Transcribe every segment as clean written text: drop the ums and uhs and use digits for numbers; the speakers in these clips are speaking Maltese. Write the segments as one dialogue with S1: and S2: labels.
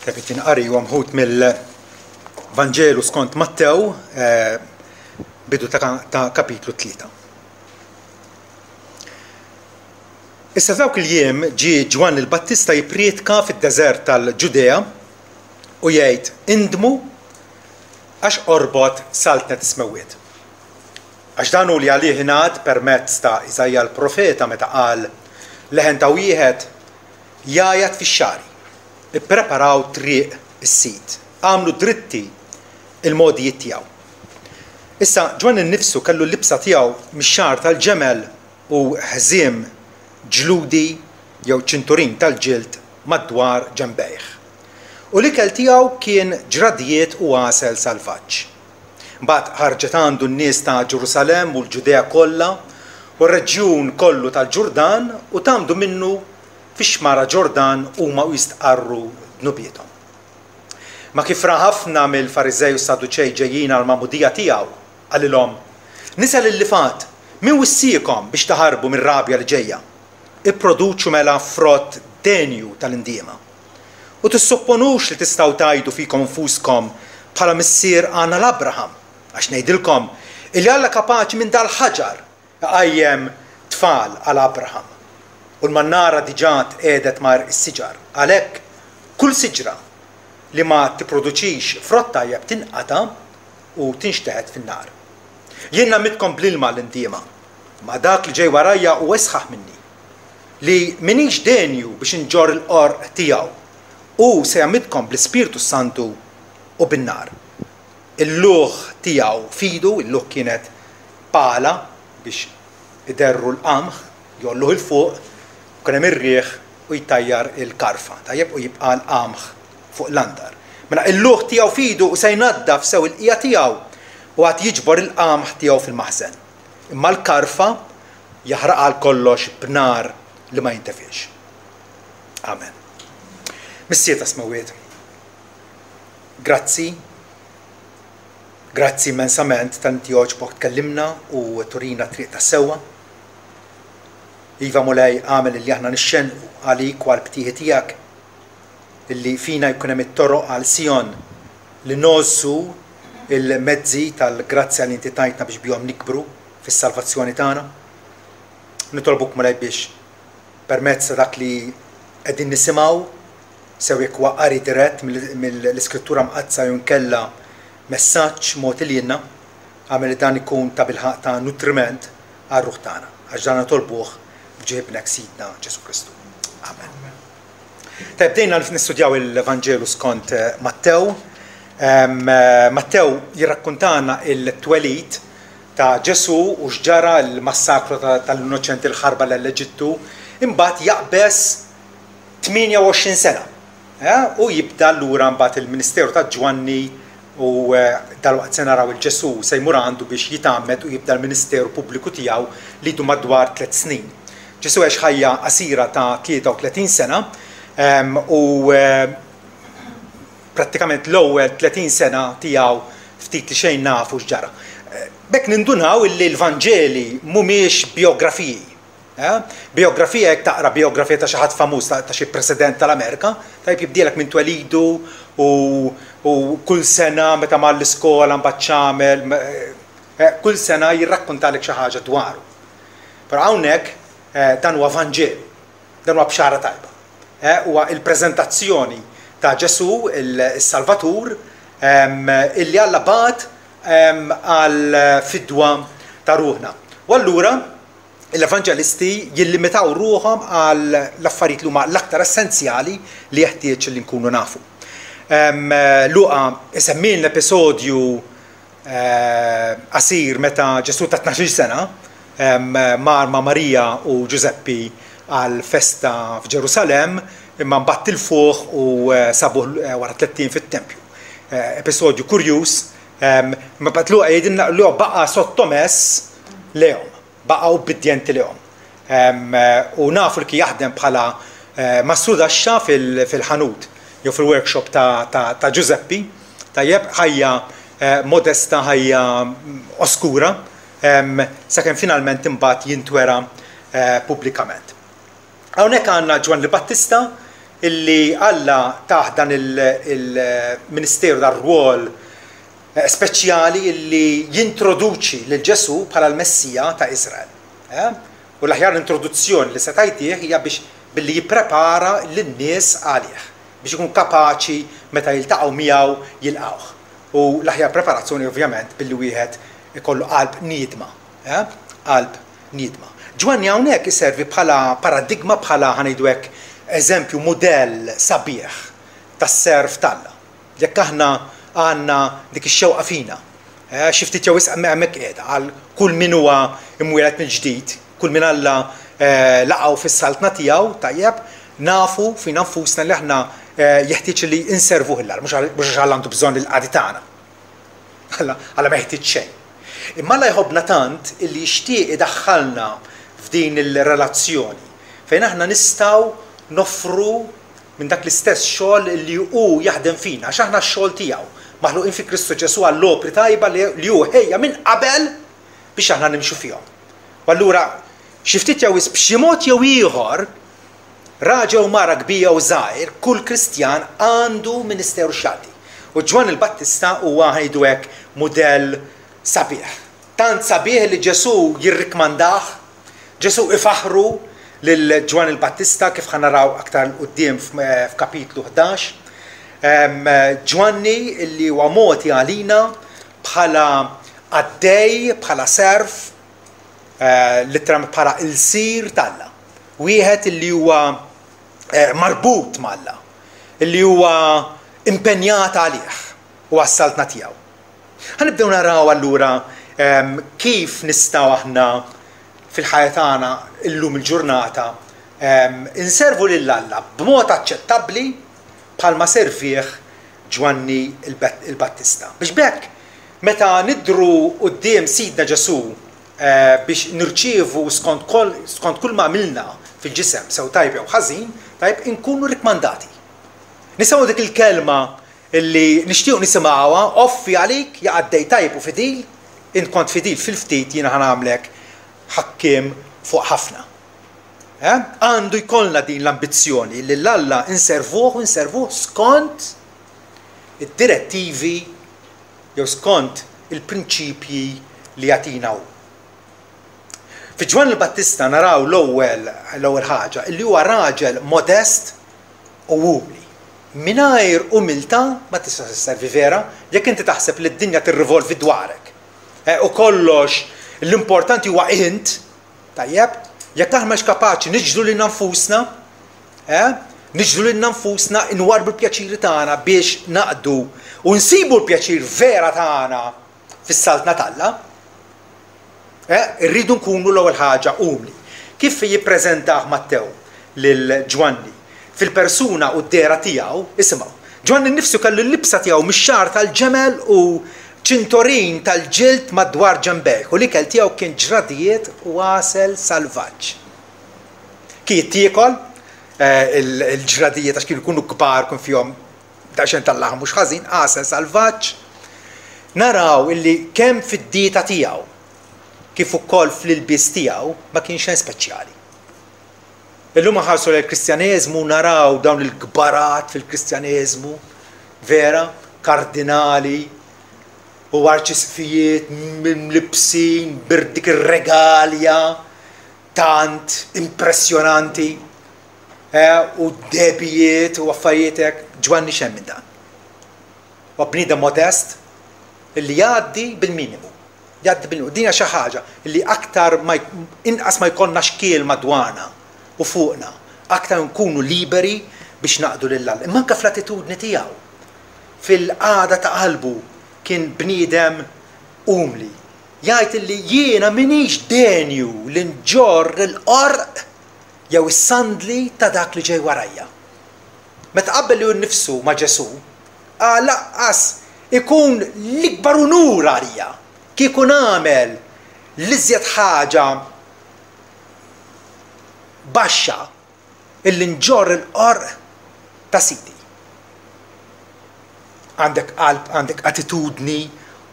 S1: Tebit inqari huwa mħud mill-Vanġelu skont Mattew bidu ta' kapitlu 3. Issa dawk il-jiem ġie Ġwan il-Battista jipprietka fid-deżert tal-Ġudea u jgħid indmu għax qorbot saltnet ismewwiet. Għax dan hu li għalih ingħad permezz ta' Iżajja l-profeta meta qal leħen ta' wieħed jgħajjat fix-xari. Ippreparaw triq is-sit, għamlu dritti il-modijiet tiegħu. Issa Ġwan innifsu kellu l-libsa tiegħu mix-xar tal-ġemel u ħżiem ġludi jew ċinturin tal-ġild madwar ġembejh. U l-ikel tiegħu kien ġradijiet u għasel salvaġġ. Mbagħad ħarġet għandu n-nies ta' Ġerusalemm u l-Ġudea kollha u r-reġjun kollu tal-Ġurdan u tagħmdu minnu fix-xmara Ġordan huma jistqarru dnubietom. Ma kif ra ħafna mill-Fariżej u Sadduċej ġejjin għall-magħmudija tiegħu qalilhom nisel il-lifat min wissiekom biex taħarbu mir-rabja li ġejja. Ipproduċu mela frott denju tal-indiema. U tissupponux li tistgħu tgħidu fikom infuskom bħala missier għandna l-Abraham għax ngħidilkom illi Alla kapaċi minn dal-ħaġar iqajjem tfal għal Abraham. U l-mannara diġà qiegħdet mar is-siġar. Għalhekk kull siġra li ma tipproduċix frott tajjeb tinqata' u tinxteħed fin-nar. Jien nammitkom bl-ilma l-indiema, ma dak li ġej warajja u esħaħ minni li minix denju biex inġor il-qorq tiegħu u se jammitkom bl-Ispirtu Santu u bin-nar. Il-luħ tiegħu fidu, il-luħ kienet pala biex iderru l-qamħ, jolluh il-fuq, u kien hemm ir-riħ u jtajjar il-karfa, tajjeb u jibqa' l-qamħ fuq l-andar. Mela il-luħ tiegħu fidu u se jnaddaf sew il-qija tiegħu u għad jiġbor il-qamħ tiegħu fil-maħżen. Imma l-karfa jaħraq għal kollox b'nar li ma jintefiex. Amen. Missieta smewwiet. Grazzi immensament tant joġbok tkellimna u turina triq ta' sewwa. Iva Mulej għamel li aħna nixxenqu għalik u għal-btieħi tiegħek illi fina jkun hemm it-toroq għal Sion li nozzu il-mezzi tal-grazzja li inti tajtna biex bihom nikbru fis-salvazzjoni tagħna. Nitolbuk Mulej biex permezz dak li qegħdin nisimgħu sew jekk huwa qari dirett mill-Iskrittura mqazza jew inkella messaġġ mod iljienna għamel li dan ikun ta' bilħaq ta' nutriment għar-ruħ tagħna. Għax dan nitolbuh b'ġiebnek Sidna Ġesu Kristu. Amen. Bdejna nistudjaw il-Vanġelu skont Mattew. Mattew jirrakkuntana il-twelid ta' Ġesu u x'ġara l-massakru tal-innoċenti l-ħarba l-Eġittu imbagħad jaqbes 28 sena. U jibda lura mbagħad il-Ministeru ta' Ġwanni u dalwaqt se naraw il-Ġesu se jmur għandu biex jitgħammed u jibda l-Ministeru Pubbliku tiegħu li jdu madwar 3 snin. Ġesu għex ħajja qasira ta' 33 sena u prattikament l-ewwel 30 sena tiegħu ftit li xejn nafu x'ġara. Bekk nindunaw illi l-Vanġeli mhumiex biografiji. Biografija jekk taqra biografija ta' xi ħadd famuż ta' xi President tal-Amerika, tajb jibdielek minn twelidu u kull sena meta mar l-iskola mbagħad x'għamel, kull sena jirrakkuntalek xi ħaġa dwaru. Però hawnhekk dan huwa Vanġelu, dan huwa bxara tajba. Huwa il-preżentazzjoni ta' Ġesu il-Salvatur illi Alla bagħat għal fidwa ta' ruħna. U allura l-Evanġelisti jillimitaw ruħhom għal l-affarijiet li huma l-aktar essenzjali li jeħtieġ li nkunu nafu. Luqa isemmi l-episodju qasir meta Ġesu ta' 12 sena mar ma' Marija u Giuseppi għal festa f'Ġerusalem imma mbagħad tilfuh u sabuh wara 30 fit-tempju. Episodju kurjuż, ma bad Luqa jgħidilna li baqa' sottomess lehom, baqa' ubbidjenti lehom. U nafu li kien jaħdem bħala massudaxxa fil-ħanut jew fil-workshop ta' Giuseppi, tajjeb ħajja modesta, ħajja oskura, sakemm finalment imbagħad jintwera pubblikament. Hawnhekk għandna Ġwan il-Battista illi Alla taħ dan il-Ministeru dar-rwol speċjali illi jintroduċi lil Ġesu bħala l-Messija ta' Iżrael. U l-aħjar introduzzjoni li se tajtih hija biex billi jipprepara lin-nies għalih biex ikun kapaċi meta jiltaqgħu miegħu jilqgħuh. U l-aħjar preparazzjoni ovvjament billi wieħed ikollu qalb niedma. Qalb niedma. Ġwanni hawnhekk iservi bħala paradigma bħala ħanejdu hekk eżempju modell sabiħ tas-serv talla. Jekk aħna għandna dik ix-xewqa fina. Xi ftit jew hemmhekk qiegħda għal kull min huwa imwieled mill-ġdid, kull min Alla laqgħu fis-saltna tiegħu tajjeb, nafu fina nfusna li aħna jeħtieġ li inservuh il-Alla, mhux għal għandu bżonn il-qadi tagħna. Alla ma jeħtieġ xejn. Imma Alla jħobbna tant illi jixtieq idaħħalna f'din il-relazzjoni fejn aħna nistgħu noffru minn dak l-istess xogħol li hu jaħdem fina, għax aħna x-xogħol tiegħu maħluqin fi Kristu Ġesu għall-opri tajba li hu ħejja minn qabel biex aħna nimxu fihom. U allura xi ftit jew b'xi mod jew ieħor raġel u mara kbira u żgħir, kull Kristjan għandu ministeru xagħti. U Ġwan il-Battista huwa ħejdu hekk mudell sabiħ. Tant sabiħ li Ġesu jirrikmandah, Ġesu ifaħru lil Ġwan il-Battista kif ħanaraw aktar quddiem f'kapitlu 11. Ġwanni li huwa moti għalina bħala għaddej, bħala serf, literalment bħala il-sir talla. Wieħed li huwa marbut malla, li huwa impenjat għalih u għas-saltna tiegħu. Ħanibdew naraw allura kif nistgħu aħna fil-ħajja tagħna illum il-ġurnata inservu lil Alla b'mod aċċettabbli bħalma servih Ġwanni il-Battista. Biex bekk meta nidru quddiem Sidna Ġesu biex nirċievu skont kull ma għamilna fil-ġisem sew tajb jew ħażin, tajb inkunu rikmandati. Nisimgħu dik il-kelma illi nixtiequ nisimgħuha, offi għalik jaqaddej tajb u fidil, int kont fidil fil-ftit jiena ħanamlek ħakkim fuq ħafna. Għandu jkollna din l-ambizzjoni li l-Alla inservuh skont id-direttivi jew skont il-prinċipji li jagħtina hu. Fi Ġwan il-Battista naraw l-ewwel ħaġa li huwa raġel modest u umli. Mingħajr umiltà ma tista' tisservi vera jekk inti taħseb li d-dinja tirrivolvi dwarek. U kollox l-importanti huwa int, tajjeb, jekk aħna mhux kapaċi niġġdu lil nfusna, niġġdu lil nfusna inwarbu l-pjaċiri tagħna biex naqdu u nsibu l-pjaċir vera tagħna fis-saltna talla, irridu nkunu l-ewwel ħaġa umli. Kif jippreżentah Mattew lil Ġwanni fil-persuna u d-dera tiegħu, isimgħu. Ġwanni nnifsu kellu l-libsa tiegħu mix-xar tal-ġemel u ċintorin tal-ġild madwar ġembejh u l-ikel tiegħu kien ġradijiet u għasel salvaġġ. Kien jiekol il-ġradijiet għax kienu jkunu kbar kun fihom daqsxejn tal-laħm mhux ħażin, għasel salvaġġ. Naraw illi kemm fid-dieta tiegħu kif ukoll fl-ilbies tiegħu ma kienx xejn speċjali. Illum ħarsu l-Kristjaneżmu naraw dawn il-kbarat fil-Kristjaneżmu, vera, kardinali, u arċisfijiet libsin birdik ir-regalja tant impressjonanti u debijiet u affarijiet hekk. Ġwanni xemm minn dan. U bniedem modest illi jgħaddi bil-minimu. Dina xi ħaġa illi aktar inqas ma jkollna xkiel madwarna u fuqna, aktar nkunu liberi biex naqdu lil-Alla. Imma anke fl-attitudni tiegħu, fil-qagħda ta' qalbu kien bniedem umli. Jgħid illi jiena minix denju li nġorr il-qorq jew is-sandli ta' dak li ġej warajja. Meta qabbel li nnifsu ma' Ġesu, laqqas ikun l-ikbar unur għalija kieku nagħmel l-iżjed ħaġa baxxa illi nġorr il-qorq ta' Sidi. Għandek qalb, għandek attitudni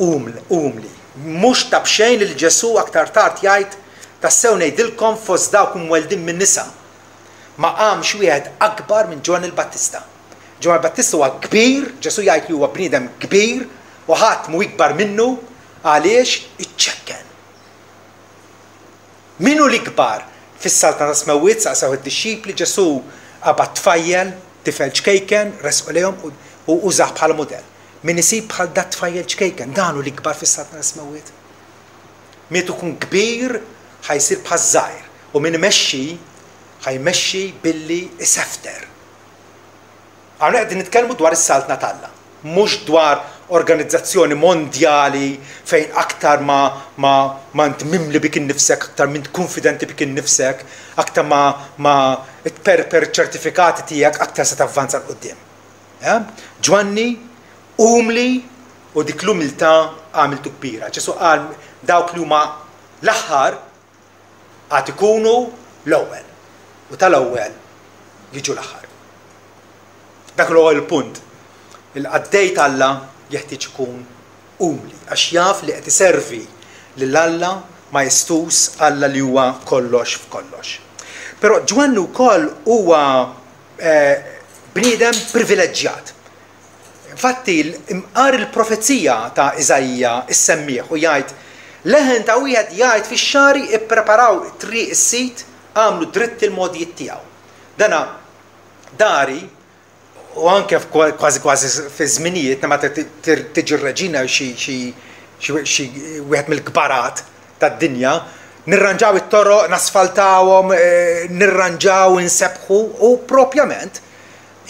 S1: umli. Mhux ta' bxejn li Ġesu aktar tard jgħid tassew ngħidilkom fost dawk imweldin min-nisa. ma qamx wieħed akbar minn Ġwan il-Battista. Ġwan il-Battista huwa kbir, Ġesu jgħid li huwa bniedem kbir u ħadd mu ikbar minnu għaliex iċċekken. Minu l-ikbar fis-saltna ta' Smewwiet saqsaw id-dixxipli Ġesu qabad tfajjel, tifel ċkejken, resqu lejhom u użaħ bħala mudell. Min isib bħal dat tfajjel ċkejken, dan hu l-ikbar fis-saltna ta' Smewwiet. Min ikun kbir ħajsir bħal żgħir u min imexxi ħajmexxi billi isefter. Hawn qegħdin nitkellmu dwar is-saltna talla, mhux dwar organizzazzjoni mondjali fejn aktar ma int mimli bik innifsek, aktar mint konfidenti bik innifsek, aktar ma tperper ċertifikati tiegħek aktar se tavvanza l-qudiem. Ġwanni umli u dik l-umiltà għamiltu kbira. Ġesu qal dawk li huma l-aħħar għad ikunu l-ewwel u tal-ewwel jiġu l-aħħar. Dak l-ewwel punt. Il-qaddejt Alla jeħtieġ ikun umli għax jaf li qed iservi lil Alla ma jestus Alla li huwa kollox f'kollox. Però Ġwanni wkoll huwa bniedem privileġġjat. Infatti imqar il-profezija ta' Iżajja issemmih u jgħid leħen ta' wieħed jgħid fix-xari ippreparaw triq is-sit għamlu dritt il-modijiet tiegħu. Dana dari u anke kważi fi żminijiet meta tiġi r-reġina xi wieħed mill-kbarat tad-dinja, nirranġaw it-toroq, nasfaltawhom, nirranġaw, insebħu u propjament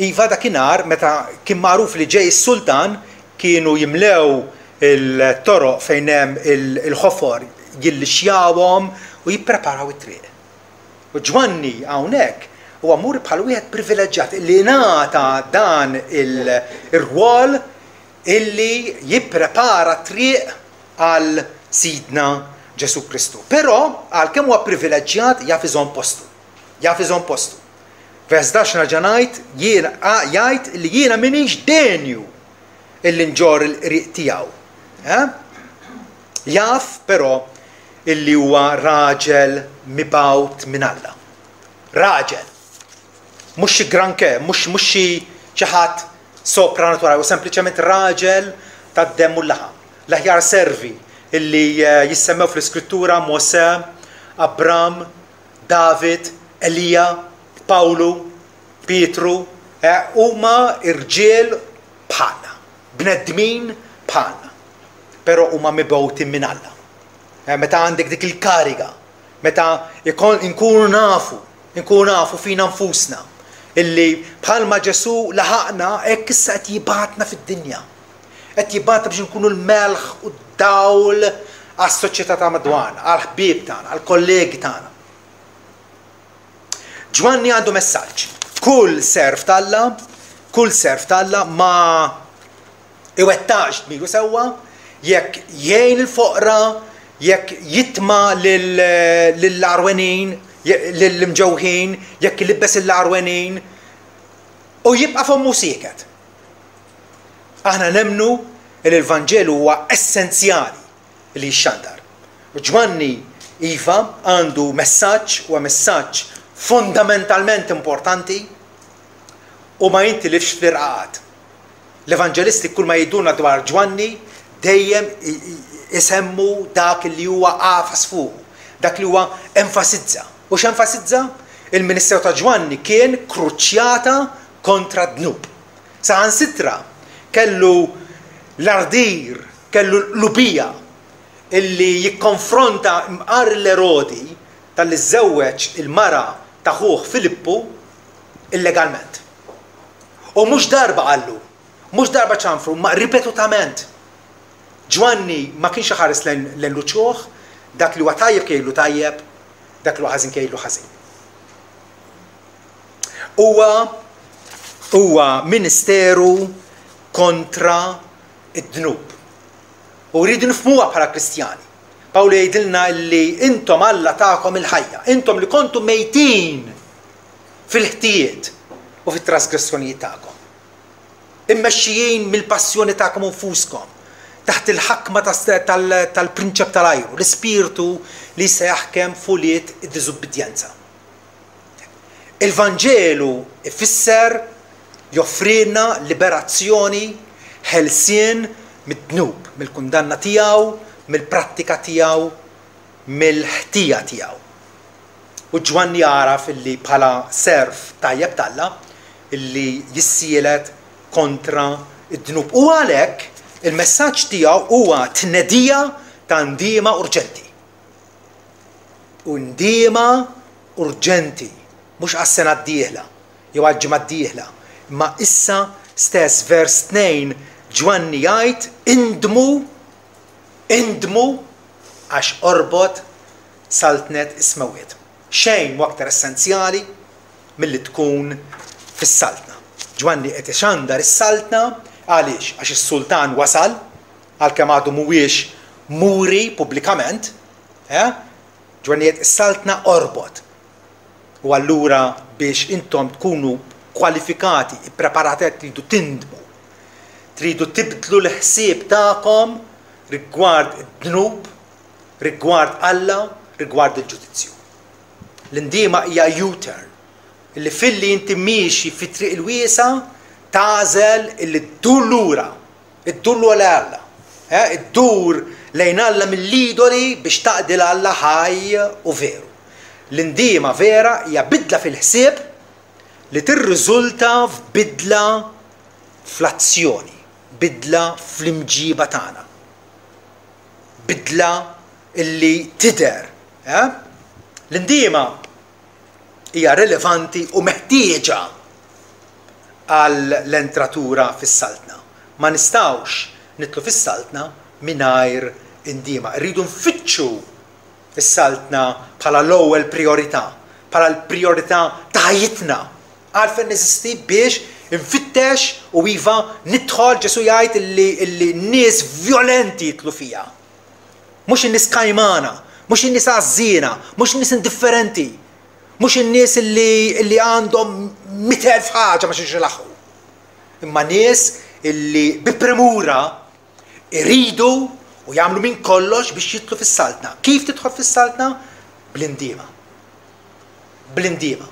S1: iva dakinhar meta kien magħruf li ġej is-sultan kienu jimlew il-toroq fejn hemm il-ħofor jillixjawhom u jippreparaw it-triq. U Ġwanni hawnhekk huwa mur bħal wieħed privileġġjat li ngħata dan ir-rwol illi jipprepara triq għal Sidna Ġesu Kristu. Però għalkemm huwa privileġġjat jaf iżomm postu. Jaf iżomm postu. Vers 11 nerġa' ngħid jgħid li jiena m'iniex denju illi nġor il-qriq tiegħu. Jaf però illi huwa raġel mibgħut minn Alla. Raġel. Mhux xi granke, mhux xi ħadd sopranaturali, u sempliċement raġel tad-demm u l-laħam. L-aħjar servi illi jissemmew fl-Iskrittura Mosè, Abram, David, Elija, Pawlu, Pietru, huma irġiel bħalna, bnedmin bħalna. Però huma mibgħutin minn Alla. Meta għandek dik il-kariga, meta nkunu nafu fina nfusna illi bħalma Ġesu laħaqna hekk issa qed jibgħatna fid-dinja. Qed jibgħatna biex nkunu l-melħ u d-dawl għas-soċjetà ta' madwarna, għall-ħbieb tagħna, għall-kollegi tagħna. Ġwanni għandu messaġġ. Kull serv talla ma iwettax dmiru sewwa jekk jgħin il-foqra, jekk jitma lill-arwenin, lill-mġewħin, jekk ilibbes il-arwenin u jibqa' fommu sieket. Aħna nemnu li l-Vanġelu huwa essenzjali li jixxandar. U Ġwanni iva għandu messaġġ fundamentalment importanti u ma jintilifx fl-irqaqat. L-Evanġelisti kull ma jgħidulna dwar Ġwanni dejjem isemmu dak li huwa qafas fuq, dak li huwa enfasizza. U x'enfasizza? Il-Ministeru ta' Ġwanni kien kruċjata kontra d-dnub. Saħansitra kellu l-ardir, kellu l-lubija illi jikkonfronta mqar l-Erodi tal-li żewweġ il-mara ta' ħuh Filippu illegalment. U mhux darba qallu, mhux darba ċanfru, ma ripetutament. Ġwanni ma kienx ħares lejn l-ċuħ, dak li huwa tajjeb kejlu tajjeb, dak li huwa ħażin kejlu ħażin. Huwa ministeru kontra id-dnub. U rridu nifhmuha bħala Kristjani. Pawlu jgħidilna li intom Alla tagħkom il-ħajja, intom li kontu mejtin fil-ħtijiet u fit-trasgressjonijiet tagħkom. Immexxijin mill-passjoni tagħkom infuskom taħt il-ħakma tal-prinċep tal-ajru, l-ispirtu li se jaħkem fuliet id-diżubbidjenza. Il-Vanġelu ifisser joffrilna liberazzjoni ħelsien mid-dnub, mill-kundanna tiegħu, mill-prattika tiegħu, mill-ħtija tiegħu. U Ġwanni jaraf illi bħala serf tajjeb talla illi jissielet kontra id-dnub. U għalhekk il-messaġġ tiegħu huwa tnedija ta' ndiema urġenti. U ndiema urġenti, mhux għas-sena d-dieħla, jew għal-ġimgħa d-dieħla, imma issa stess vers 2 Ġwanni jgħid indmu għax orbot saltnet ismewwiet. Xejn mu aktar essenzjali milli tkun fis-saltna. Ġwanni qed ixandar is-saltna għaliex għax is-sultan wasal għalkemm għadu mhuwiex muri pubblikament, Ġwanni qed is-saltna orbot. U allura biex intom tkunu kwalifikati, ippreparati tridu tindmu. Tridu tibdlu l-ħsieb tagħkom rigward id-dnub, rigward Alla, rigward il-ġudizzju. L-indiema hija U-turn, illi filli inti miexi fi triq il-wiesa tażel illi ddur lura, iddur lura Alla, iddur lejn Alla mill-idoli biex taqdil Alla ħaj u veru. L-indiema vera hija bidla fil-ħsieb li tirriżulta f'bidla fl-azzjoni, bidla fl-imġiba tagħna. Bidla illi tidher. L-indiema hija rilevanti u meħtieġa għall-entratura fis-saltna. Ma nistgħux nitlu fis-saltna mingħajr indiema. Rridu nfittxu is-saltna bħala l-ewwel priorità, bħala l-priorità ta' ħajjitna. Għalfejn neżisti biex infittex u iva nidħol Ġesu jgħid illi n-nies violenti jitlu fija. Mhux in-nies kajmana, mhux in-nies għażżiena, mhux in-nies indifferenti, mhux in-nies illi għandhom 100,000 ħaġa ma xi xilaħħu. Imma nies illi bi premura iridu u jagħmlu minn kollox biex jitlu fis-saltna. Kif tidħol fis-saltna? Bl-indiema. Bl-indiema.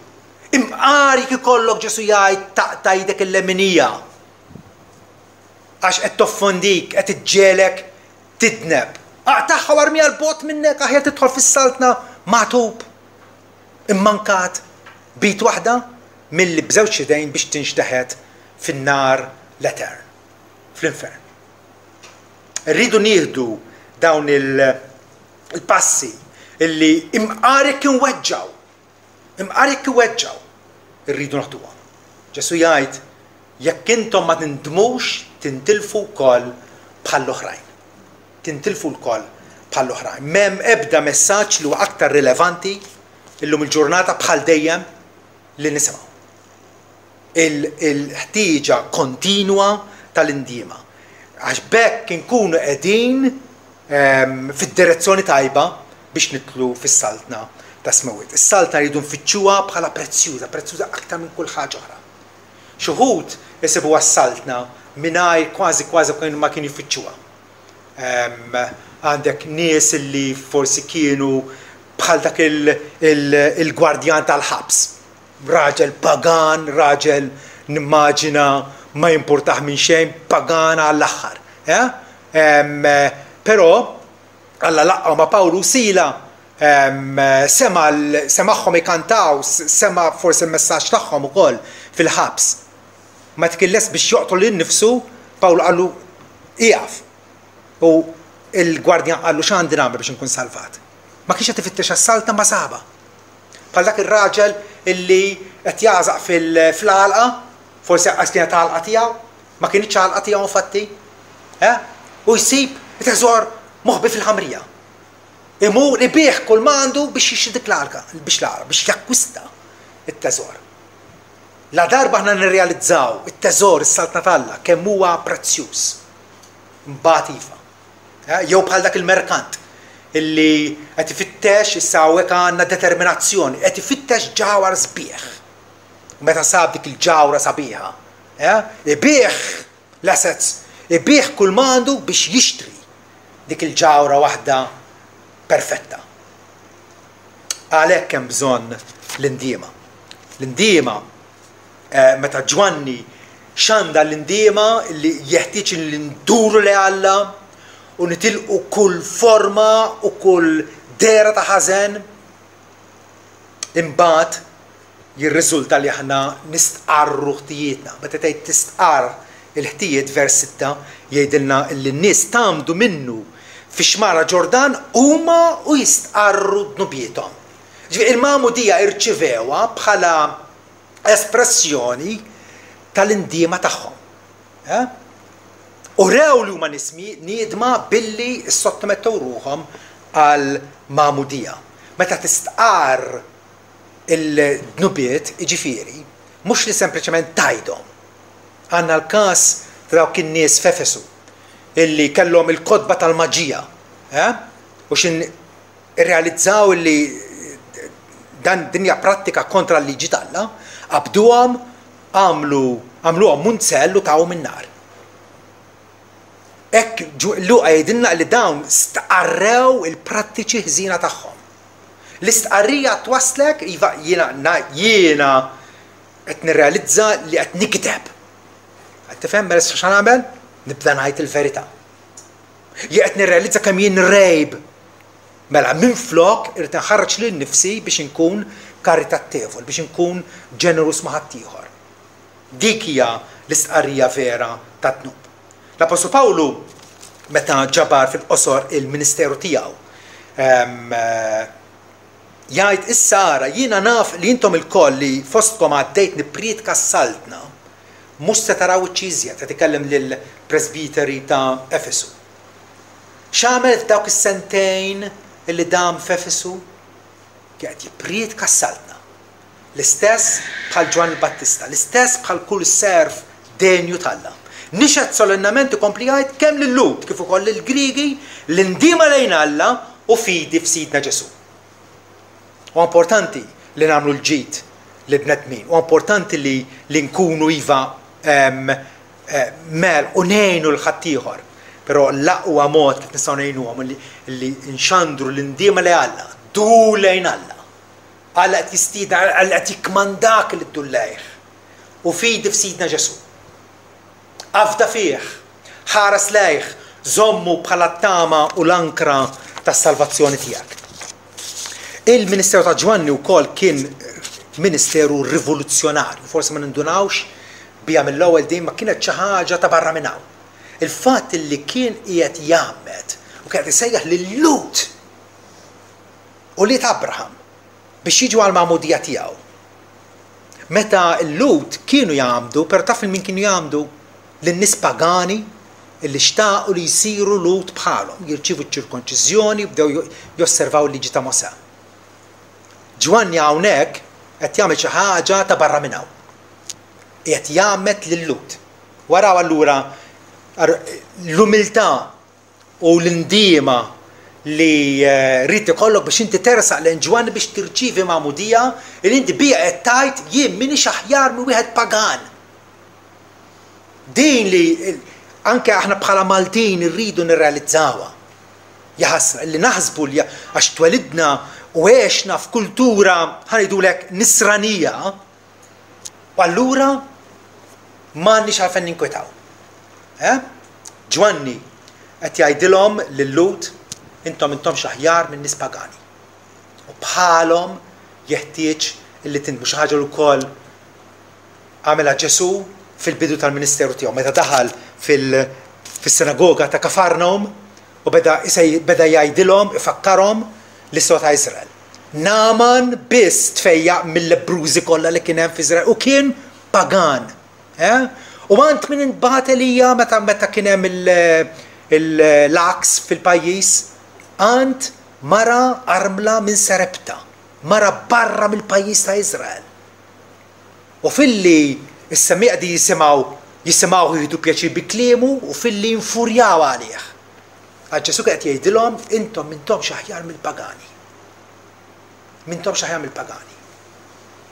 S1: Imqarik ikollok Ġesu jgħid taqtajdek il-leminija. Għax qed toffondik, qed iġġielek tidneb. Aqtaħħa warmija l-bot minnek aħjar tidħol fis-saltna magħtub, immankat, bit waħda milli b'żewġ idejn biex tinxteħed fin-nar l-etern, fl-infern. Rridu nieħdu dawn il-passi illi imqarik inweġġaw, irridu naħduhom. Ġesu jgħid jekk intom ma tindmux tintilfu wkoll bħall-oħrajn. Tintilfu l-koll bħall-oħrajn. M'hemm ebda messaġġ li huwa aktar rilevanti illum il-ġurnata bħal dejjem li nisimgħu. Il-ħtieġa kontinwa tal-indiema. Għax bekk inkunu qegħdin fid-direzzjoni tajba biex nitlu fis-saltna ta' smewwiet. Is-saltna rridu nfittxuha bħala prezzjuża aktar minn kull ħaġa oħra. Xi wħud isibuha s-saltna mingħajr kważi ma kienu jfittxuha. Għandek nies li forsi kienu bħal dak il-gwardjan tal-ħabs. Raġel pagan, raġel nimmaġina ma jimpurtaħ minn xejn, pagan għall-aħħar. Però Alla laqgħu ma' Pawlu Sila semaħħom ikantaw, sema forsi il-messaġġ tagħhom ukoll fil-ħabs. Ma tkilles biex joqtol lin-nifsu, Pawlu qallu qiegħed. U il-gwardjan qallu x'għandi nagħmel biex inkun salvat. Ma kienx qed ifittex għas-saltna ma saba. Bħal dak ir-raġel illi qed jagħżaq fil-għalqa, forsi qatt kienet għalqa tiegħu, ma kienitx għalqa tiegħu fatti. U jsib teżor moħbi fil-ħamrija. Imur ibih kull mandu biex jixdik l-għalqa, biex jakkwista it-teżor. La darba aħna nirrealizzaw it-teżor, is-saltna talla, kemm huwa prezzjuż. Mbagħad iva. Jew bħal dak il-merkant illi qed ifittex issa hawnhekk għandna determinazzjoni, qed ifittex ġawar sbieħ. Meta sab dik il-ġawra sabiħa, ibih l-assets, ibih kull mandu biex jixtri dik il-ġawra waħda perfetta. Għalhekk hemm bżonn l-indiema. L-indiema meta Ġwanni xanda l-indiema li jeħtieġ li nduru li Alla u nitilqu kull forma u kull dera ta' ħażen, imbagħad jirriżulta li aħna nistqarru ħtijietna. Meta tgħid tistqar il-ħtijiet vers 6 jgħidilna li n-nies tagħmdu minnu fix-xmara Ġordan huma u jistqarru dnubietom. Il-Magħmudija irċivewha bħala espressjoni tal-indiema tagħhom. U rew li huma niedma billi sottomettew ruhom għal Magħmudija. Meta tistqar il-dnubiet, jiġifieri, mhux li sempliċement tajdhom. Għandna l-każ ta' dawk in-nies f'Efesu illi kellhom il-kodba tal-maġija. U xin irrealizzaw li dan dinja prattika kontra l-liġi talla, qabduhom għamluhom munzell u taw min-nar. Hekk Luqa jgħidilna li dawn stqarrew il-prattiċi ħżina tagħhom. L-istqarrija twaslek iva jiena qed nirrealizza li qed nikdeb. Qed tifhem mela x'għan nagħmel? Nibda ngħid il-verità. Jien qed nirrealizza kemm jien rejb. Mela minflok irid nħarreġ lil nnifsi biex inkun karitatevol, biex inkun ġenerus ma' ħaddieħor. Dik hija l-istqarrija vera tat-tnub. L-Apostol Pawlu meta ġabar fil-qosor il-ministeru tiegħu jgħid issa ara jiena naf li intom il-koll li fostkom għaddejt nippriedka s-saltna mhux se taraw iċ-ċiżja qed ikellem lill-presbiteri ta' Efesu. X'għamel f'dawk is-sentejn illi dam f'Efesu? Qed jippriedka s-saltna. L-istess bħal Ġwan il-Battista, l-istess bħal kull serv denju tal-Alla. Nixed solennament ikompli jgħid kemm lill-Lut kif ukoll lill-Griegi l-indiema lejn Alla u fidi f'sidna Ġesu. U importanti li nagħmlu l-ġid li bnedmin, u importanti li nkunu iva mel u ngħinu l-ħaddieħor. Però l-aqwa mod kif nistgħu ngħinuhom li nxandru l-indiema lejn Alla, du lejn Alla. Alla qed jistiedna, Alla qed jikkmandak li ddu lejh. U fidi f'sidna Ġesu. Afda fih, ħares lejh, żommu bħala t-tama u l-ankra tas-salvazzjoni tiegħek. Il-Ministeru ta' Ġwanni wkoll kien ministeru rivoluzzjonarju, forsi ma nindunawx biha mill-ewwel din ma kienet xi ħaġa ta' barra minn hawn. Il-fatt li kien qiegħed jagħmel u kien isejjaħ lil Lut u li Abraham biex jiġu għal Magħmudija tiegħu. Meta l-Lut kienu jagħmdu, per taf min kienu jagħmdu lin-nies pagani illi xtaqu li jsiru Lut bħalhom, jirċievu ċ-ċirkonċiżjoni bdew josservaw il-liġi ta' Mosè. Ġwanni hawnhekk qed jagħmel xi ħaġa ta' barra minn hawn. Qed jagħmel lil Lut. Waraw allura l-umiltà u l-indiema li rrid ikollok biex inti tersaq lejn Ġwanni biex tirċievi Magħmudija li inti bija qed tgħid jien m'iniex aħjar minn wieħed pagan. Din li anke aħna bħala Maltin irridu nirrealizzawha. Jaħasra li naħsbu li għax twelidna u għexna f'kultura ħanidulek nisranija, u allura m'għandniex għalfejn ninkwetaw. Ġwanni qed jgħidilhom lil-Lut intom x'aħjar minn nies pagani. U bħalhom jeħtieġ illi tintbu xi ħaġa wkoll għamilha Ġesu fil-bidu tal-ministeru tiegħu meta daħal fis-sinagoga ta' Kafarnaum u beda jgħidilhom ifakkarhom l-istorja ta' Iżrael. Naaman biss tfejjaq mill-Lebrużi kollha li kien hemm f'Iżrael u kien pagan. U għand min intbagħat Elija meta kien hemm l-aks fil-pajjiż għand mara armla minn Sarepta, mara barra mill-pajjiż ta' Iżrael. U filli is-semiqdi jisimgħu jieħdu pjaċir bi kliemu u filli jinfurjaw għalih. Għal Ġesu qed jgħidilhom intom m'intomx aħjar mill-pagani. M'intomx aħjar mill-pagani.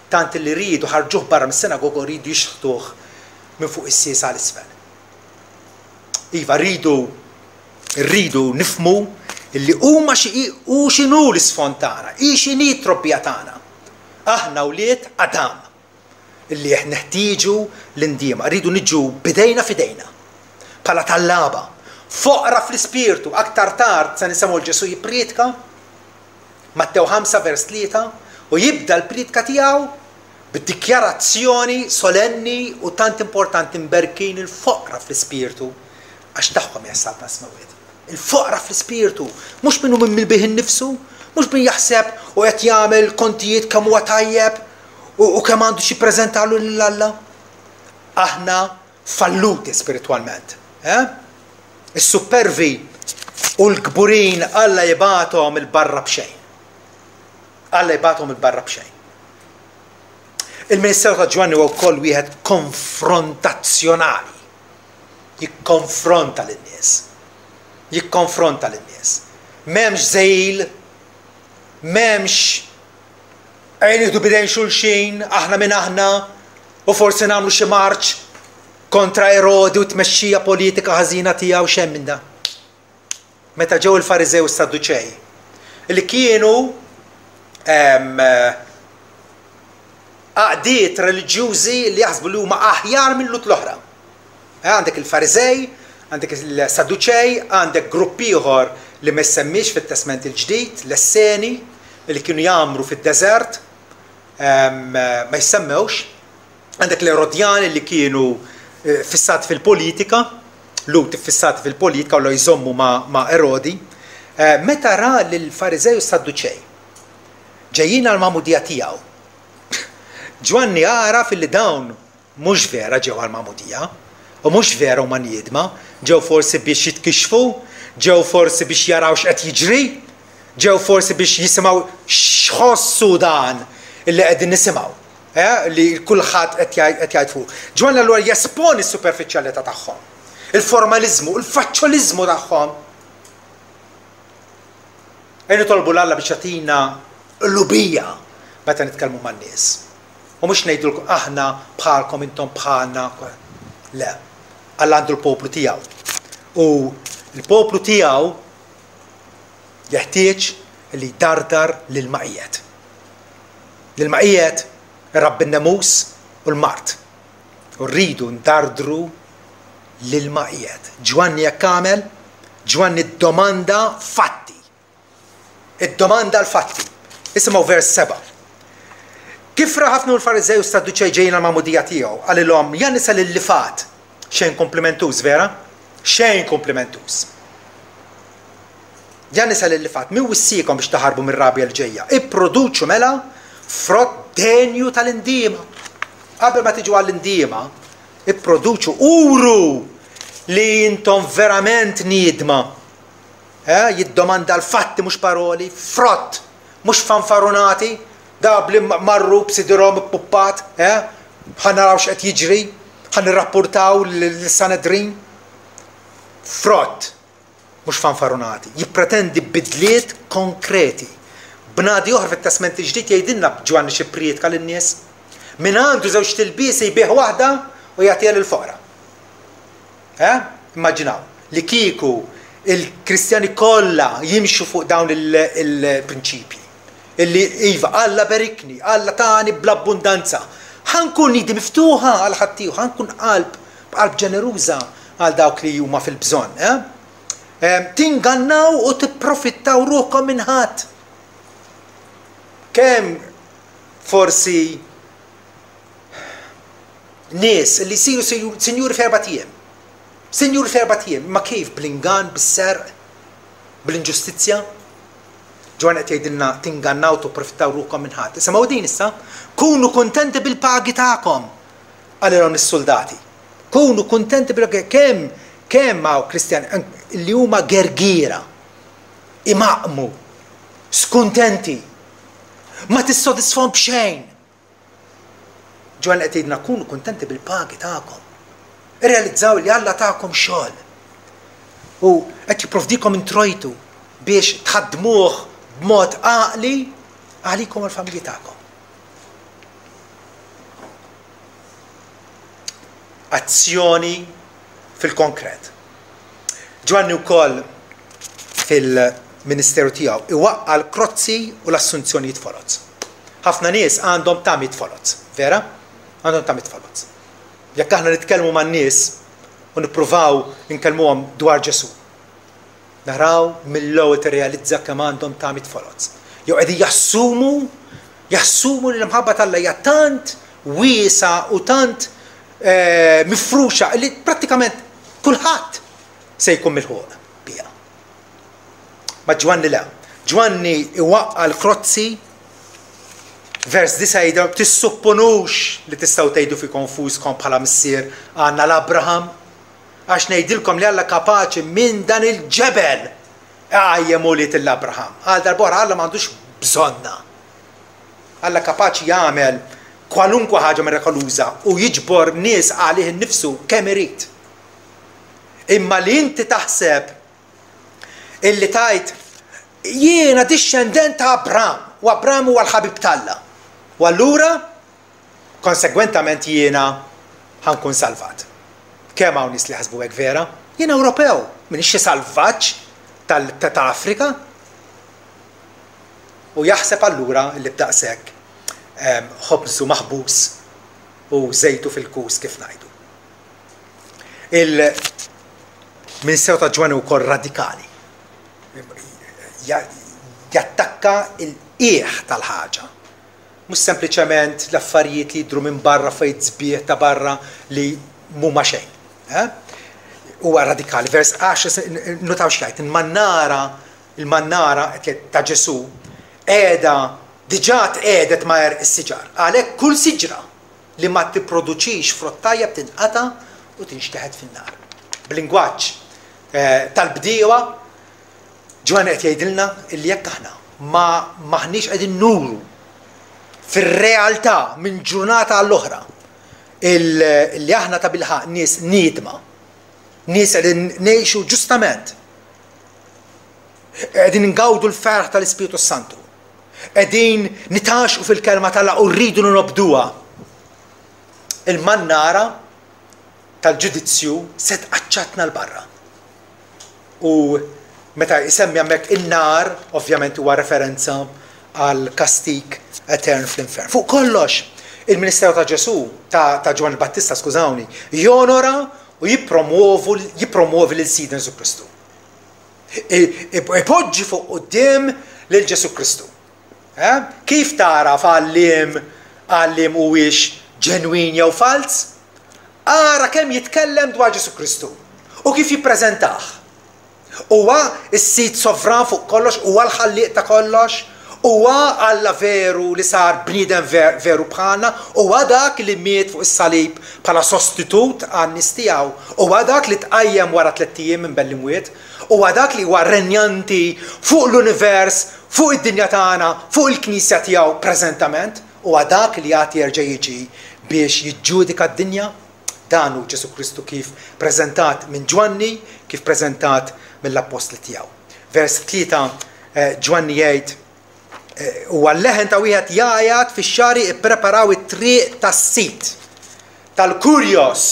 S1: Tant li rridu ħarġuh barra mis-sinagoga u rridu jixħtuh minn fuq is-siesa għal isfel. Iva rridu nifhmu illi huma x'inhu l-isfond tagħna, x'inhi t-trobbija tagħna. Aħna wlied Adam. li neħtieġu l-indiema, rridu niġu bidejna fidejna. Bħala tallaba, foqra fl-ispirtu, aktar tard se nisimgħu l-Ġesu jippriedka, Mattew 5:3, u jibda l-priedka tiegħu bid-dikjarazzjoni solenni u tant importanti mberkin il-foqra fl-ispirtu għax tagħhom jassalna smawiet. Il-foqra fl-ispirtu, mhux minnu minn bih innifsu, mhux min jaħseb u qed jagħmel kontijiet kemm huwa tajjeb u kemm għandu xi preżentalu lil Alla. Aħna falluti spiritwalment. Is-supervi u l-kburin Alla jibgħathom il-barra b'xejn. Alla jibgħathom il-barra b'xejn. Il-Ministeru ta' Ġwanni huwa wkoll wieħed konfrontazzjonali. Jikkonfronta lin-nies. Jikkonfronta lin-nies. M'hemmx żejl, m'hemmx għajnidu bidejn xulxin, aħna minn aħna, u forsi nagħmlu xi marċ kontra Erodi u tmexxija politika ħażina tiegħu x'hemm minn da. Meta ġew il-Fariżew u s-Sadduċej, li kienu għaqdiet reliġjużi li jaħsbu li huma aħjar minn lut l-oħra. Għandek il-Fariżej, għandek il-Sadduċej, għandek grupp ieħor li ma jsemmix fit-Testament il-Ġdid, l-Esseni, li kienu jagħmru fid-deżert, ma jsemmewx. Għandek l-Erodjani li kienu fissati fil-politika, Lut fissati fil-politika u lo jżommu ma' Erodi. Meta ra l-Fariżej u s-Sadduċej ġejjin għal-mamudija tiegħu. Ġwanni għara fil-li dawn mhux vera ġew għal-mamudija, u mhux vera huma niedma, ġew forsi biex jitkixfu, ġew forsi biex jaraw x'qed jiġri, ġew forsi biex jisimgħu x'ħossu dan illi qegħdin nisimgħu, li kulħadd qed jgħid fuq. Ġwanni allura jesponi s-superfiċjalità tagħhom, il-formaliżmu, il-faċċoliżmu tagħhom. Nitolbu l-Alla biex jagħtina l-lubija meta nitkellmu man-nies. U mhux ngħidulkom aħna bħalkom intom bħalna. Le, Alla għandu l-poplu tiegħu. U l-poplu tiegħu jeħtieġ li jdardar lil-maqijiet. Lil-maqijiet ir-Rabb in-nemus u l-Mart. U rridu ndardru lil-maqijiet. Ġwanni jekk għamel, Ġwanni d-domanda fatti. Id-domanda l-fatti. Isimgħu vers 7. Kif raħafnu l-Fariżej u s-Sadduċej ġejjin għal-mamudija tiegħu, għalilhom jan nisa li fat xejn komplimentuż, vera? Xejn komplimentuż. Jan nisa li fat, min wissikom biex taħarbu mir-rabja l-ġejja. Ipproduċu mela frott denju tal-indiema. Qabel ma tiġu għall-indiema, ipproduċu uru li intom verament niedma. Jiddomanda l-fatti mhux paroli, frott, mhux fanfarunati, dabli marru b'sidrom puppat, ħanaraw x'qed jiġri, ħanirrapportaw l-Sanedrin. Frott, mhux fanfarunati, jippretendi bidliet konkreti. Bnadi oħra fit-Testament il-Ġdid jgħidilna Ġwanni xi priedka lin-nies. Min għandu żewġ tilbies jbieħ waħda u jagħtiha lill-foqra. Immaġinaw li kieku il-Kristjani kollha jimxu fuq dawn il-prinċipji. Illi iva, Alla berikni, Alla tani bl-abbundanza. Ħankun nidi miftuħa għal ħaddieħor, ħankun qalb ġeneruża għal dawk li huma fil-bżonn. Tingannaw u tipprofittaw ruħkom minn ħadd. Kemm forsi nies li jsiru sinjuri f'erbatiem. Sinjuri f'erbatiem, ma kif bl-ingan, bis-serq, bl-inġustizzja? Ġwanni qed jgħidilna tingannaw u tipprofittaw ruħkom minn ħadd. Isimgħu din issa, kunu kuntenti bil-pagi tagħkom għalihom is-soldati. Kunu kuntenti kemm hawn Kristjani li huma gergiera, imaqmu, skuntenti, ma tissodisfhom b'xejn. Ġwanni qed jgħidilna kunu kuntenti bil-pagi tagħkom. Irrealizzaw li Alla tagħkom xogħol. U qed jipprovdikom introjtu biex tħaddmuh b'mod għaqli għalikom għal-familji tagħkom. Azzjoni fil-konkret. Ġwanni wkoll fil-Ministeru tiegħu iwaqqa l-krozzi u l-assunzjonijiet foloz. Ħafna nies għandhom tagħmiet foloz, vera? għandhom ta' mitfalot. Jekk aħna nitkellmu man-nies u nippruvaw nkellmuhom dwar Ġesu, naraw mill-ewwel tirrealizza kemm għandhom ta' mitfalot. Jew qegħdin jassumu li l-imħabba tal-Alla hija tant wiesa u tant mifruxa li prattikament kulħadd se jkun milħuq biha. Ma Ġwanni le. Ġwanni iwaqqa l-krozzi vers 9 jgħidu tissupponux li tistgħu tgħidu fi konfuskom bħala missier għandna l-Abraham għax ngħidilkom li Alla kapaċi minn dan il-ġebel għajjem uliet l-Abraham. Għal darbora Alla m'għandux bżonna. Alla kapaċi jagħmel kwalunkwe ħaġa mirakoluża u jiġbor nies għalih innifsu kemm irid. Imma li inti taħseb illi tajt jiena dixxendent ta' Abraham u Abraham huwa l-ħabib tal-Alla. U allura konsegwentament jiena ħankun salvat. Kemm hawn nies li ħasbu hekk vera? Jiena Ewropew, m'iniex xi salvaġġ tal-Afrika. U jaħseb allura li b'daqshekk ħobżu maħbus u żejtu fil-kus kif ngħidu. Il-Ministeru ta' Ġwanni wkoll radikali. Jattakka il-qiegħ tal-ħaġa. Mhux sempliċement l-affarijiet li jidhru minn barra fejn żbieħ ta' barra li mhuma xejn. Huwa radikali. Vers 10 notaw x'jgħid, il-mannara ta' Ġesu diġà tqiegħdet ma' is-siġar. Għalhekk kull siġra li ma tipproduċix frott tajjeb tinqata' u tinxteħed fin-nar. B'lingwaġġ tal-bdiewa Ġwanni qed jgħidilna li jekk aħna maħniex qegħdin nuru fir-realtà minn ġurnata għall-oħra li aħna ta' bilħaq nies niedma, nies qegħdin ngħixu ġustament, qegħdin ngawdu l-ferħ tal-Ispiritu Santu, qegħdin nitaxqu fil-kelma tal-Alla u rridu nobduha. Il-mannara tal-ġudizzju se tqaċċatna l-barra. U meta jsemmi hemmhekk in-nar, ovvjament huwa referenza għal kastik etern fl-infern. Fuq kollox, il-Ministeru ta' Ġesu, ta' Ġwanni Battista, skużawni, jonora u jippromuovi lil Sidna Ġesu Kristu. Ipoġġi fuq quddiem lil Ġesu Kristu. Kif tara għallim huwiex ġenwin jew fals? Ara kemm jitkellem dwar Ġesu Kristu u kif jippreżentah. Huwa s-Sid sovran fuq kollox, huwa l-ħalliq ta' kollox, huwa Alla veru li sar bniedem veru bħalna, huwa dak li miet fuq is-salib bħala sostitut għan-nies tiegħu, huwa dak li tqajjem wara 3 ijiem minn belli mwiet, huwa dak li huwa renjanti fuq l-univers, fuq id-dinja tagħna, fuq il-Knisja tiegħu preżentament, huwa dak li għad jerġa' jiġi biex jiġġudika d-dinja. Dan hu Ġesu Kristu kif preżentat minn Ġwanni, kif preżentat mill-apostli tiegħu. Vers 3 Ġwanni jgħid huwa l-leħen ta' wieħed jgħajjad fix-xari ippreparaw it-triq tas-sit tal-kurjos.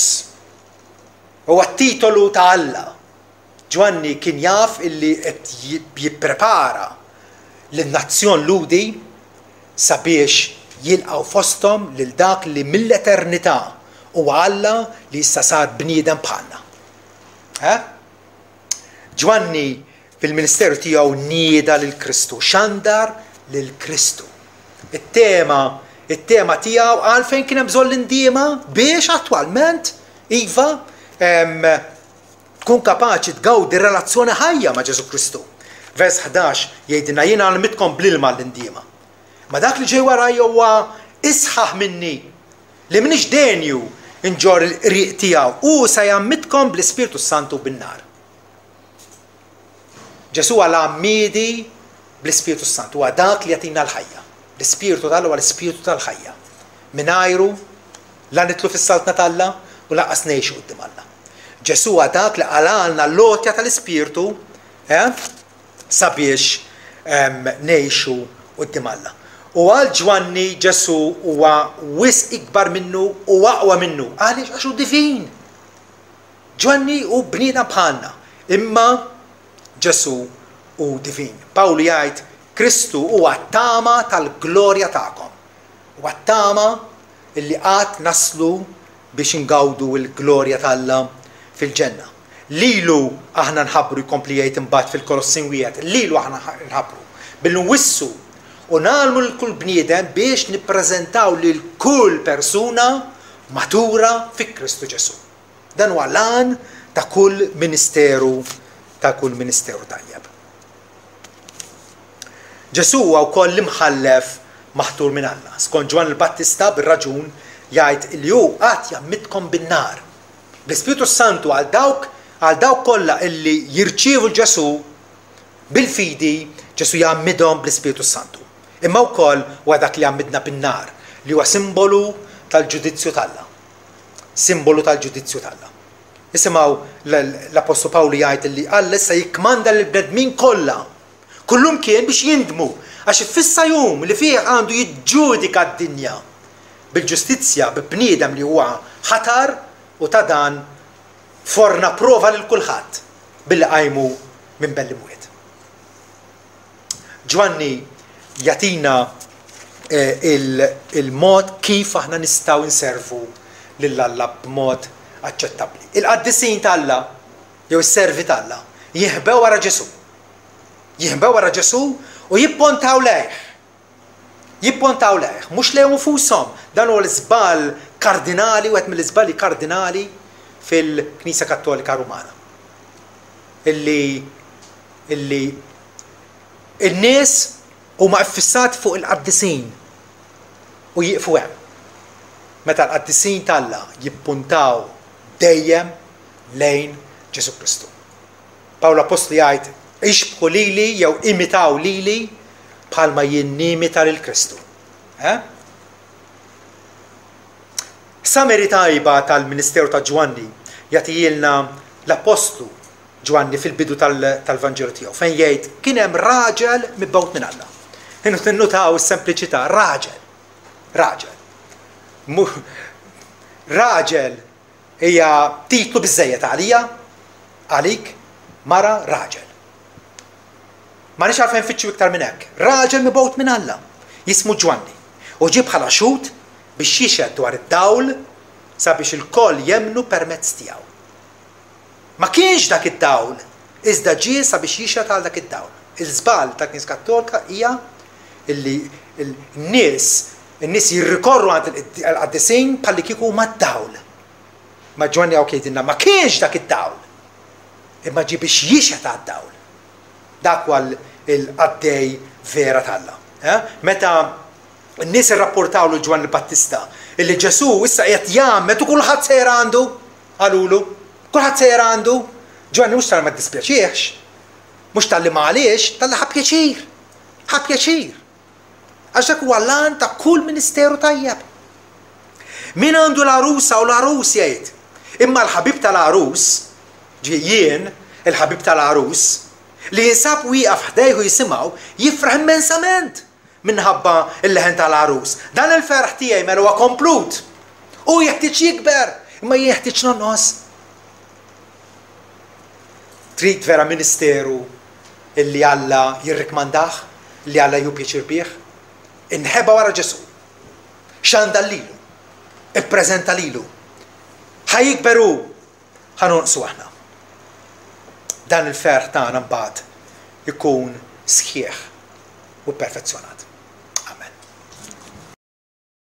S1: Huwa t-titolu ta' Alla. Ġwanni kien jaf illi qed jipprepara lin-nazzjon ludi sabiex jilqgħu fosthom lil dak li mill-eternità huwa Alla li issa sar bniedem bħalna. Ġwanni fil-ministeru tiegħu nieda lil Kristu, xandar lil Kristu. It-tema tiegħu għalfejn kien hemm bżonn l-indiema biex attwalment iva tkun kapaċi tgawdi relazzjoni ħajja ma' Ġesu Kristu. Vers 11 jgħidilna jiena għalmitkom bl-ilma l-indiema. Ma dak li ġej warajja huwa isħaħ minni li m'iniex denju inġor il-riq tiegħu u se jammitkom bl-Ispiritu Santu bin-nar. Ġesu għal ammidi bl-Ispiritu Santu, huwa dak li jagħtina l-ħajja. L-Ispiritu tal-Alla huwa l-Ispiritu tal-ħajja. Mingħajru la nitlu fis-saltna tal-Alla u lanqas ngħixu quddiem Alla. Ġesu huwa dak li għalalna l-lotja tal-Ispiritu sabiex ngħixu quddiem Alla. U għal Ġwanni Ġesu huwa wisq ikbar minnu u aqwa minnu. Għaliex għax hu divin. Ġwanni hu bniedem bħalna, imma Ġesu u divin. Pawlu jgħid Kristu huwa t-tama tal-glorja tagħkom. Huwa t-tama illi qatt naslu biex ingawdu l-glorja tal-Alla fil-ġenna. Lilu aħna nħabbru jkompli jgħid imbagħad fil-Kolossinwijiet, lilu aħna nħabbru billi nwissu u nagħmlu l-kull bniedem biex nippreżentaw lil kull persuna matura fi Kristu Ġesu. Dan huwa lan ta' kull ministeru tajjeb. Ġesu huwa wkoll l-imħallef maħtur minn Alla. Skont Ġwan il-Battista bir-raġun jgħid li hu qatt jammitkom bin-nar. Bl-Ispiritu Santu għal dawk kollha illi jirċievu Ġesu bil-fidi Ġesu jammidhom bl-Ispiritu Santu. Imma wkoll huwa dak li jammidna bin-nar li huwa simbolu tal-ġudizzju tal-Alla. Simbolu tal-ġudizzju tal-Alla. Isimgħu l-Apostolu Pawlu jgħid li Alla issa jikkmanda lill-bnedmin kollha kullum kien biex jindmu għax fissa jum li fih għandu jiġġudika d-dinja bil-ġustizzja b'bniedem li huwa ħatar u ta' dan forna prova lil kulħadd billi qajmu minn bejn l-imwiet. Ġwanni jatina il-mod kif aħna nistgħu nservu lill-Alla b'mod aċċettabbli. Il-qaddisin tal-Alla jew is-servi tal-Alla jieħbew wara Ġesu. Jieħbew wara Ġesu u jippontaw lejh. Jippontaw lejh, mhux lejhom infushom. Dan huwa l-iżbal kardinali u qed mill-iżbali kardinali fil-Knisja Kattolika Rumana. Illi in-nies huma affissati fuq il-qaddisin u jieqfu hemm. Meta l-qaddisin tal-Alla jippuntaw dejjem lejn Ġesu Kristu. Pawlu Apostolu jgħid ixbħu lili jew imitaw lili bħalma jien nimita lil Kristu. Sameri tajba tal-Ministeru ta' Ġwanni jagħtihilna l-Apostlu Ġwanni fil-bidu tal-Vanġelu tiegħu fejn jgħid kien hemm raġel mibgħut minn Alla. Inhu tinnutaw is-sempliċità, raġel. Raġel hija titlu biżżejjed għalija, għalik, mara raġel. Ma nix għalfejn fitxu iktar minn hekk. Raġel mibgħut minn Alla, jismu Ġwanni. U ġie bħala xut biex jixhed dwar id-dawl sabiex il-koll jemnu permezz tiegħu. Ma kienx dak id-dawl, iżda ġie sabiex jixhed għal dak id-dawl. Il-żbal tal-Knisja Kattolika hija illi n-nies jirrikorru għand il-qaddisin bħalli kieku huma d-dawl. Ma Ġwanni hawn jgħidilna ma kienx dak id-dawl, imma ġie biex jixhed għad-dawl. Dak huwa l-għaddej vera tal-Alla. Meta n-nies irrapportaw lil Ġwan il-Battista illi Ġesu issa qed jagħmel u kulħadd sejjer għandu qalulu, kulħadd sejjer għandu, Ġwanni mhux tal ma ddispjaċihx, mhux tal-li m'għaliex, tal-li ħa pjaċir. Għax dak huwa l-għan ta' kull ministeru tajjeb. Min għandu l-arusa u l-arus jgħid, imma l-ħabib tal-arus, jien il-ħabib tal-arus, li jinsab wieqaf ħdejhu jisimgħu jifraħ immensament minħabba il-leħen tal-arus. Dan il-ferħ tiegħi mela huwa komplut. U jeħtieġ jikber, imma jeħtieġ nonqos. Trid vera ministeru illi Alla jirrikmandah, li Alla ju pjaċir bih, inħeba wara Ġesu. X'għandha lilu, ippreżenta lilu. Ħajjikberu, ħanonqsu aħna. Dan il-ferħ tagħna mbagħad ikun sħiħ u perfezzjonat.